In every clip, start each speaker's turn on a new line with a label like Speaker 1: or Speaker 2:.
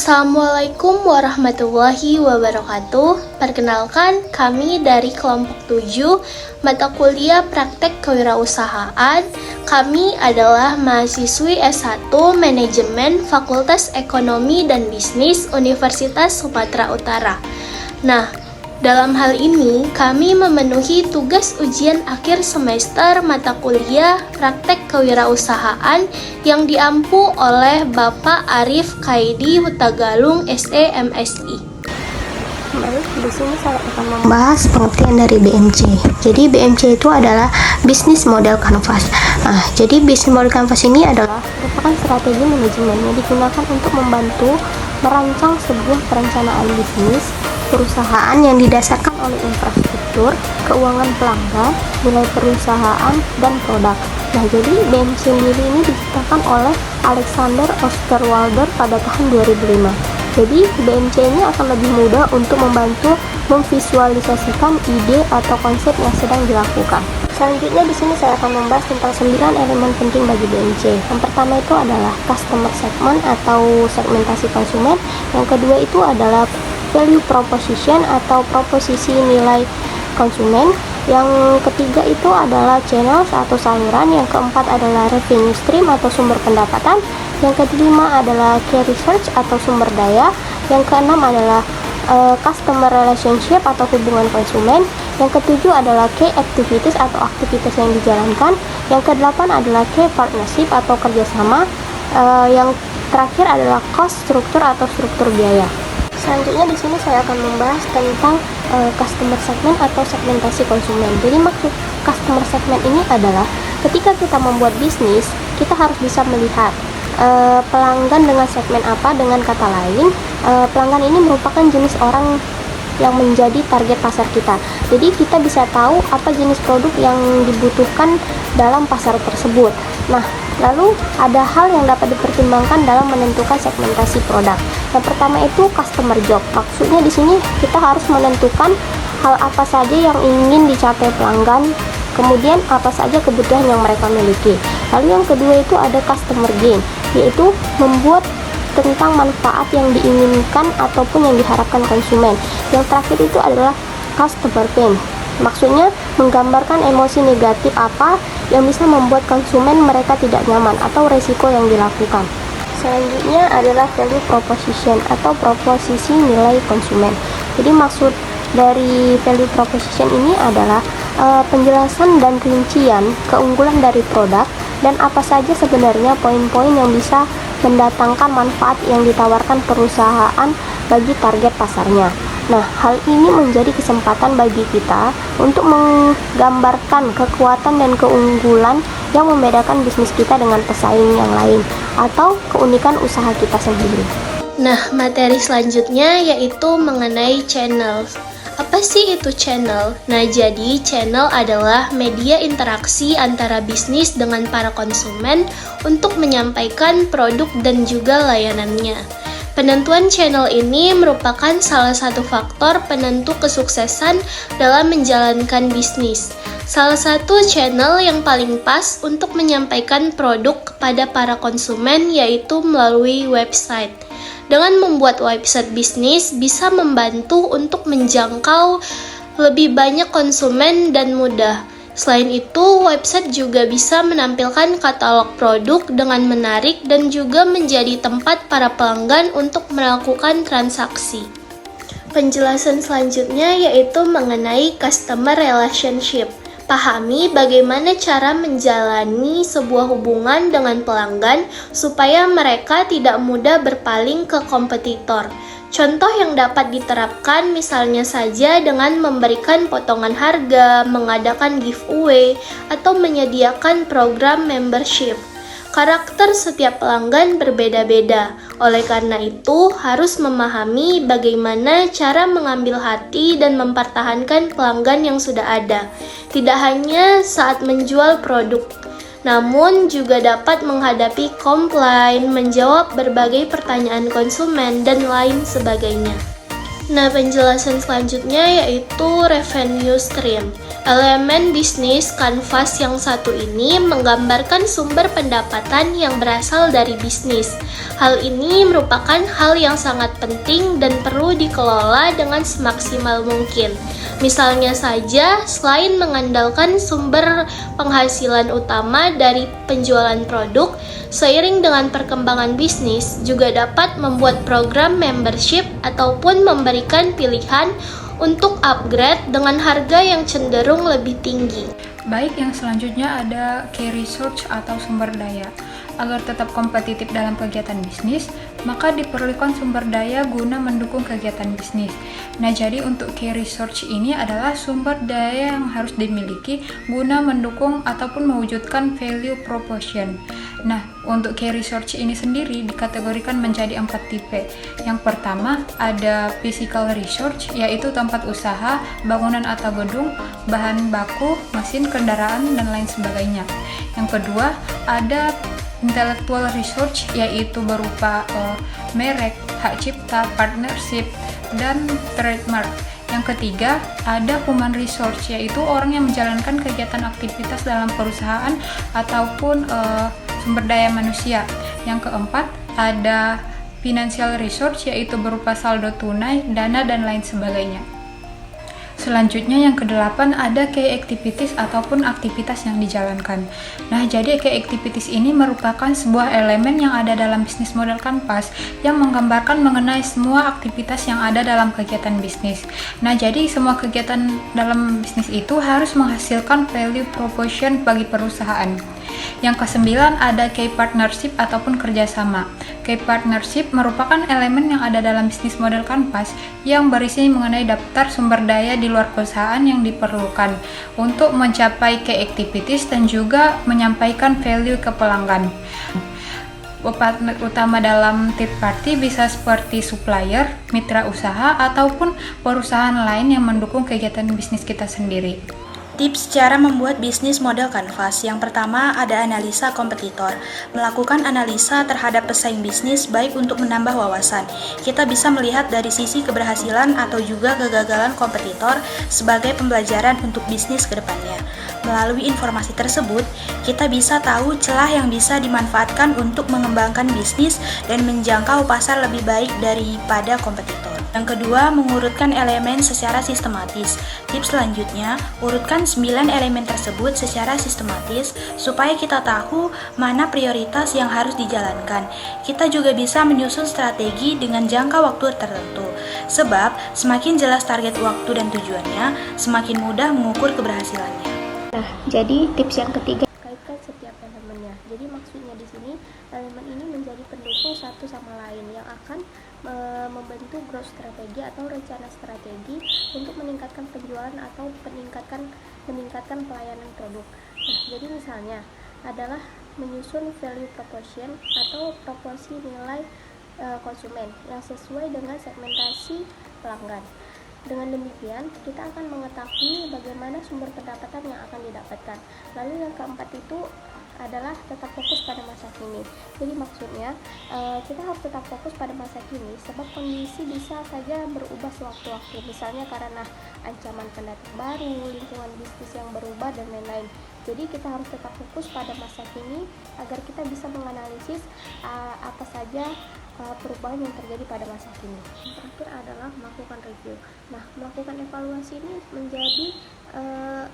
Speaker 1: Assalamualaikum warahmatullahi wabarakatuh. Perkenalkan, kami dari kelompok 7 mata kuliah praktek kewirausahaan. Kami adalah mahasiswi S1 Manajemen Fakultas Ekonomi dan Bisnis Universitas Sumatera Utara. Nah, dalam hal ini, kami memenuhi tugas ujian akhir semester mata kuliah praktek kewirausahaan yang diampu oleh Bapak Arif Kaidi Hutagalung SE MSI.
Speaker 2: Baik, di sini saya akan membahas pengertian dari BMC. Jadi BMC itu adalah Business Model Canvas. Jadi Business Model Canvas ini adalah merupakan strategi manajemen yang digunakan untuk membantu merancang sebuah perencanaan bisnis perusahaan yang didasarkan oleh infrastruktur, keuangan pelanggan, nilai perusahaan, dan produk. Nah, jadi BMC sendiri ini diciptakan oleh Alexander Osterwalder pada tahun 2005. Jadi BMC ini akan lebih mudah untuk membantu memvisualisasikan ide atau konsep yang sedang dilakukan. Selanjutnya di sini saya akan membahas tentang 9 elemen penting bagi BMC. Yang pertama itu adalah customer segment atau segmentasi konsumen. Yang kedua itu adalah value proposition atau proposisi nilai konsumen. Yang ketiga itu adalah channels atau saluran. Yang keempat adalah revenue stream atau sumber pendapatan. Yang kelima adalah key research atau sumber daya. Yang keenam adalah customer relationship atau hubungan konsumen. Yang ketujuh adalah key activities atau aktivitas yang dijalankan. Yang kedelapan adalah key partnership atau kerjasama. Yang terakhir adalah cost struktur atau struktur biaya. Selanjutnya di sini saya akan membahas tentang customer segment atau segmentasi konsumen. Jadi maksud customer segment ini adalah ketika kita membuat bisnis, kita harus bisa melihat pelanggan dengan segmen apa. Dengan kata lain, pelanggan ini merupakan jenis orang yang menjadi target pasar kita. Jadi kita bisa tahu apa jenis produk yang dibutuhkan dalam pasar tersebut. Nah, lalu ada hal yang dapat dipertimbangkan dalam menentukan segmentasi produk. Yang pertama itu customer job. Maksudnya di sini kita harus menentukan hal apa saja yang ingin dicapai pelanggan, kemudian apa saja kebutuhan yang mereka miliki. Lalu yang kedua itu ada customer gain, yaitu membuat tentang manfaat yang diinginkan ataupun yang diharapkan konsumen. Yang terakhir itu adalah customer pain. Maksudnya menggambarkan emosi negatif apa yang bisa membuat konsumen mereka tidak nyaman atau resiko yang dilakukan. Selanjutnya adalah value proposition atau proposisi nilai konsumen. Jadi maksud dari value proposition ini adalah penjelasan dan rincian keunggulan dari produk dan apa saja sebenarnya poin-poin yang bisa mendatangkan manfaat yang ditawarkan perusahaan bagi target pasarnya. Nah, hal ini menjadi kesempatan bagi kita untuk menggambarkan kekuatan dan keunggulan yang membedakan bisnis kita dengan pesaing yang lain atau keunikan usaha kita sendiri.
Speaker 1: Nah, materi selanjutnya yaitu mengenai channel. Apa sih itu channel? Nah, jadi channel adalah media interaksi antara bisnis dengan para konsumen untuk menyampaikan produk dan juga layanannya. Penentuan channel ini merupakan salah satu faktor penentu kesuksesan dalam menjalankan bisnis. Salah satu channel yang paling pas untuk menyampaikan produk kepada para konsumen yaitu melalui website. Dengan membuat website bisnis bisa membantu untuk menjangkau lebih banyak konsumen dan mudah. Selain itu, website juga bisa menampilkan katalog produk dengan menarik dan juga menjadi tempat para pelanggan untuk melakukan transaksi. Penjelasan selanjutnya yaitu mengenai customer relationship. Pahami bagaimana cara menjalani sebuah hubungan dengan pelanggan supaya mereka tidak mudah berpaling ke kompetitor. Contoh yang dapat diterapkan misalnya saja dengan memberikan potongan harga, mengadakan giveaway, atau menyediakan program membership. Karakter setiap pelanggan berbeda-beda. Oleh karena itu, harus memahami bagaimana cara mengambil hati dan mempertahankan pelanggan yang sudah ada. Tidak hanya saat menjual produk, namun juga dapat menghadapi komplain, menjawab berbagai pertanyaan konsumen, dan lain sebagainya. Nah, penjelasan selanjutnya yaitu revenue stream. Elemen bisnis kanvas yang satu ini menggambarkan sumber pendapatan yang berasal dari bisnis. Hal ini merupakan hal yang sangat penting dan perlu dikelola dengan semaksimal mungkin. Misalnya saja, selain mengandalkan sumber penghasilan utama dari penjualan produk, seiring dengan perkembangan bisnis juga dapat membuat program membership ataupun memberikan pilihan untuk upgrade dengan harga yang cenderung lebih tinggi.
Speaker 3: Baik, yang selanjutnya ada key research atau sumber daya. Agar tetap kompetitif dalam kegiatan bisnis, maka diperlukan sumber daya guna mendukung kegiatan bisnis. Nah, jadi untuk key research ini adalah sumber daya yang harus dimiliki guna mendukung ataupun mewujudkan value proposition. Nah, untuk key research ini sendiri dikategorikan menjadi 4 tipe. Yang pertama ada physical research, yaitu tempat usaha, bangunan atau gedung, bahan baku, mesin, kendaraan, dan lain sebagainya. Yang kedua ada intellectual research, yaitu berupa merek, hak cipta, partnership, dan trademark. Yang ketiga, ada human resource, yaitu orang yang menjalankan kegiatan aktivitas dalam perusahaan ataupun sumber daya manusia. Yang keempat, ada financial resource, yaitu berupa saldo tunai, dana, dan lain sebagainya. Selanjutnya yang kedelapan ada key activities ataupun aktivitas yang dijalankan. Nah, jadi key activities ini merupakan sebuah elemen yang ada dalam bisnis model kanvas yang menggambarkan mengenai semua aktivitas yang ada dalam kegiatan bisnis. Nah, jadi semua kegiatan dalam bisnis itu harus menghasilkan value proposition bagi perusahaan. Yang kesembilan ada key partnership ataupun kerjasama. Key partnership merupakan elemen yang ada dalam bisnis model kanvas yang berisi mengenai daftar sumber daya di luar perusahaan yang diperlukan untuk mencapai key activities dan juga menyampaikan value ke pelanggan. Partner utama dalam third party bisa seperti supplier, mitra usaha, ataupun perusahaan lain yang mendukung kegiatan bisnis kita sendiri.
Speaker 4: Tips cara membuat bisnis model kanvas. Yang pertama ada analisa kompetitor. Melakukan analisa terhadap pesaing bisnis baik untuk menambah wawasan. Kita bisa melihat dari sisi keberhasilan atau juga kegagalan kompetitor sebagai pembelajaran untuk bisnis ke depannya. Melalui informasi tersebut, kita bisa tahu celah yang bisa dimanfaatkan untuk mengembangkan bisnis dan menjangkau pasar lebih baik daripada kompetitor. Yang kedua, mengurutkan elemen secara sistematis. Tips selanjutnya, urutkan 9 elemen tersebut secara sistematis supaya kita tahu mana prioritas yang harus dijalankan. Kita juga bisa menyusun strategi dengan jangka waktu tertentu. Sebab, semakin jelas target waktu dan tujuannya, semakin mudah mengukur keberhasilannya.
Speaker 2: Nah, jadi tips yang ketiga, kaitkan setiap elemennya. Jadi maksudnya di sini elemen ini menjadi pendukung satu sama lain yang akan membentuk growth strategi atau rencana strategi untuk meningkatkan penjualan atau meningkatkan pelayanan produk. Nah, jadi misalnya adalah menyusun value proposition atau proporsi nilai konsumen yang sesuai dengan segmentasi pelanggan. Dengan demikian, kita akan mengetahui bagaimana sumber pendapatan yang akan didapatkan. Lalu yang keempat itu adalah tetap fokus pada masa kini. Jadi maksudnya kita harus tetap fokus pada masa kini sebab kondisi bisa saja berubah sewaktu-waktu. Misalnya karena ancaman pendatang baru, lingkungan bisnis yang berubah dan lain-lain. Jadi kita harus tetap fokus pada masa kini agar kita bisa menganalisis apa saja perubahan yang terjadi pada masa kini. Yang terakhir adalah melakukan review. Nah, melakukan evaluasi ini menjadi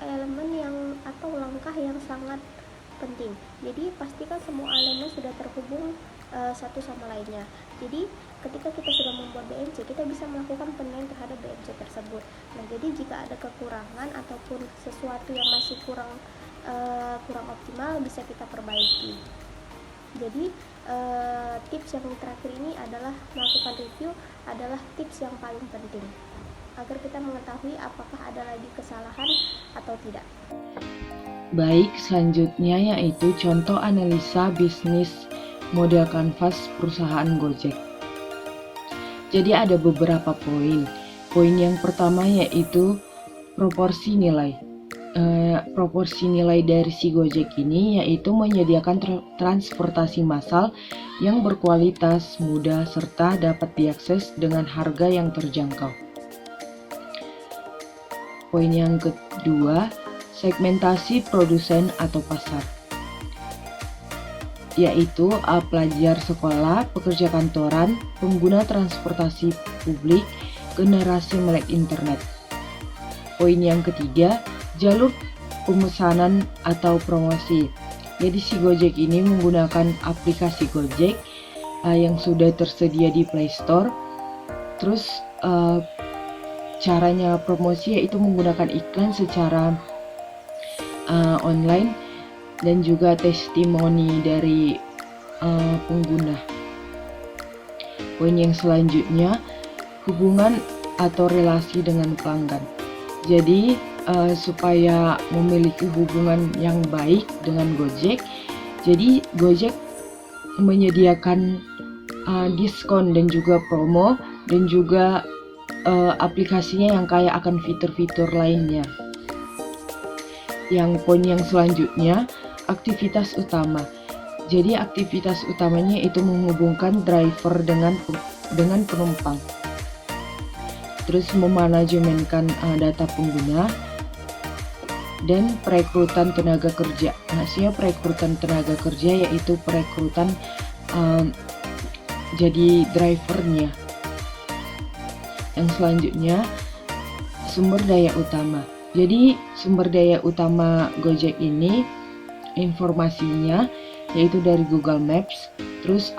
Speaker 2: elemen yang atau langkah yang sangat penting. Jadi pastikan semua elemen sudah terhubung satu sama lainnya. Jadi ketika kita sudah membuat BMC, kita bisa melakukan penilaian terhadap BMC tersebut. Nah, jadi jika ada kekurangan ataupun sesuatu yang masih kurang optimal, bisa kita perbaiki. Jadi tips yang terakhir ini adalah melakukan review adalah tips yang paling penting agar kita mengetahui apakah ada lagi kesalahan atau tidak.
Speaker 5: Baik, selanjutnya yaitu contoh analisa bisnis model kanvas perusahaan Gojek. Jadi ada beberapa poin. Poin yang pertama yaitu proporsi nilai. Proporsi nilai dari si Gojek ini yaitu menyediakan transportasi massal yang berkualitas, mudah, serta dapat diakses dengan harga yang terjangkau. Poin yang kedua segmentasi produsen atau pasar, yaitu pelajar sekolah, pekerja kantoran, pengguna transportasi publik, generasi melek internet. Poin yang ketiga, jalur pemesanan atau promosi. Jadi si Gojek ini menggunakan aplikasi Gojek yang sudah tersedia di Play Store. Terus caranya promosi yaitu menggunakan iklan secara online dan juga testimoni dari pengguna. Poin yang selanjutnya, hubungan atau relasi dengan pelanggan. Jadi supaya memiliki hubungan yang baik dengan Gojek, jadi Gojek menyediakan diskon dan juga promo dan juga aplikasinya yang kaya akan fitur-fitur lainnya. Yang poin yang selanjutnya, aktivitas utama. Jadi aktivitas utamanya itu menghubungkan driver dengan penumpang. Terus memanajemenkan data pengguna dan perekrutan tenaga kerja. Maksudnya perekrutan tenaga kerja yaitu perekrutan jadi drivernya. Yang selanjutnya, sumber daya utama. Jadi sumber daya utama Gojek ini informasinya yaitu dari Google Maps, terus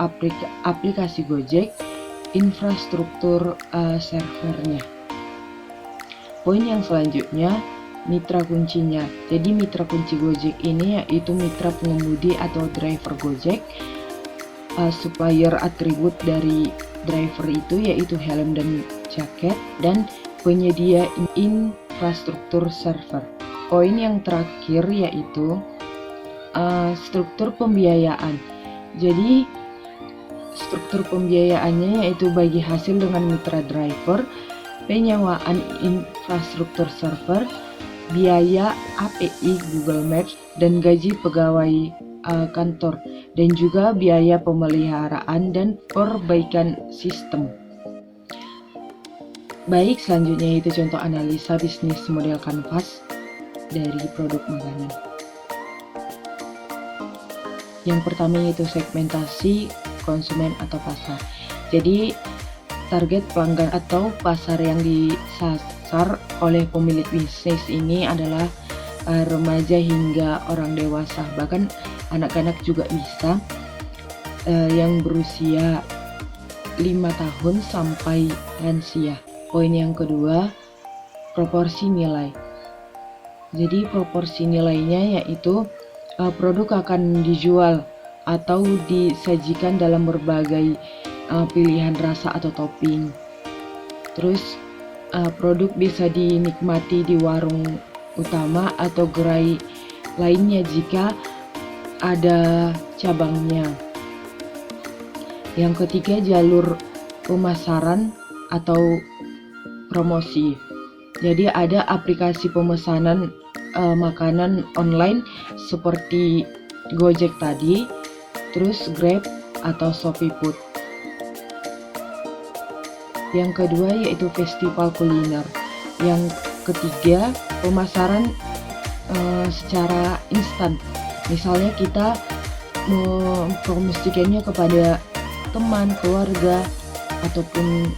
Speaker 5: aplikasi Gojek, infrastruktur servernya. Poin yang selanjutnya, mitra kuncinya. Jadi mitra kunci Gojek ini yaitu mitra pengemudi atau driver Gojek, supplier atribut dari driver itu yaitu helm dan jaket, dan penyedia infrastruktur server. Poin yang terakhir yaitu struktur pembiayaan. Jadi struktur pembiayaannya yaitu bagi hasil dengan mitra driver, penyewaan infrastruktur server, biaya API Google Maps, dan gaji pegawai kantor, dan juga biaya pemeliharaan dan perbaikan sistem. Baik, selanjutnya itu contoh analisa bisnis model kanvas dari produk makanan. Yang pertama yaitu segmentasi konsumen atau pasar. Jadi target pelanggan atau pasar yang disasar oleh pemilik bisnis ini adalah remaja hingga orang dewasa, bahkan anak-anak juga bisa, yang berusia 5 tahun sampai lansia. Poin yang kedua, proporsi nilai. Jadi proporsi nilainya yaitu produk akan dijual atau disajikan dalam berbagai pilihan rasa atau topping. Terus produk bisa dinikmati di warung utama atau gerai lainnya jika ada cabangnya. Yang ketiga, jalur pemasaran atau promosi. Jadi ada aplikasi pemesanan makanan online seperti Gojek tadi, terus Grab atau Shopee Food. Yang kedua yaitu festival kuliner. Yang ketiga, pemasaran secara instan. Misalnya kita mempromosikannya kepada teman, keluarga, ataupun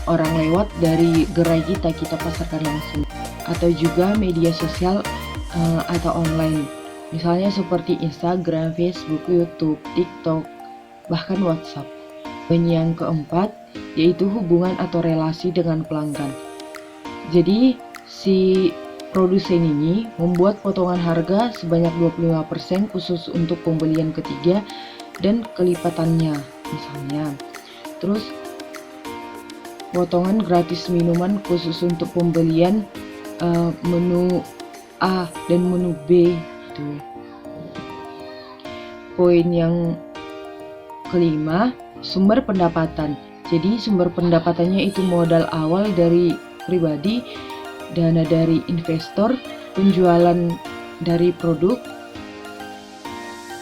Speaker 5: orang lewat dari gerai kita pasarkan langsung. Atau juga media sosial atau online. Misalnya seperti Instagram, Facebook, YouTube, TikTok, bahkan WhatsApp. Dan yang keempat yaitu hubungan atau relasi dengan pelanggan. Jadi si produsen ini membuat potongan harga sebanyak 25% khusus untuk pembelian ketiga dan kelipatannya misalnya. Terus potongan gratis minuman khusus untuk pembelian menu A dan menu B itu. Poin yang kelima, sumber pendapatan. Jadi sumber pendapatannya itu modal awal dari pribadi, dana dari investor, penjualan dari produk,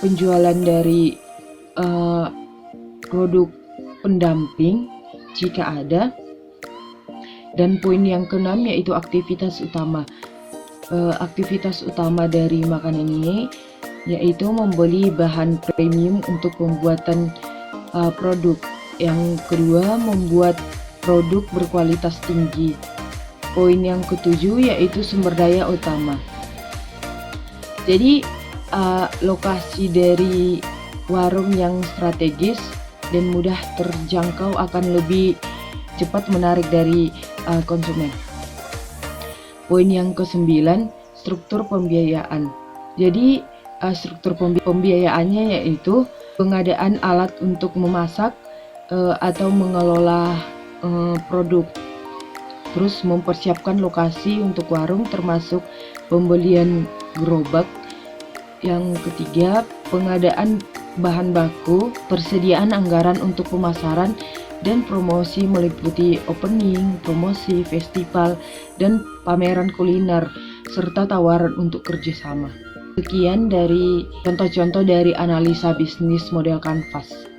Speaker 5: penjualan dari produk pendamping jika ada. Dan poin yang keenam yaitu aktivitas utama. Aktivitas utama dari makanan ini yaitu membeli bahan premium untuk pembuatan produk. Yang kedua, membuat produk berkualitas tinggi. Poin yang ketujuh yaitu sumber daya utama. Jadi lokasi dari warung yang strategis dan mudah terjangkau akan lebih cepat menarik dari konsumen. Poin yang ke-9, struktur pembiayaan. Jadi struktur pembiayaannya yaitu pengadaan alat untuk memasak atau mengelola produk. Terus mempersiapkan lokasi untuk warung termasuk pembelian gerobak. Yang ketiga, pengadaan bahan baku, persediaan anggaran untuk pemasaran dan promosi meliputi opening, promosi, festival, dan pameran kuliner, serta tawaran untuk kerjasama. Sekian dari contoh-contoh dari analisa bisnis model kanvas.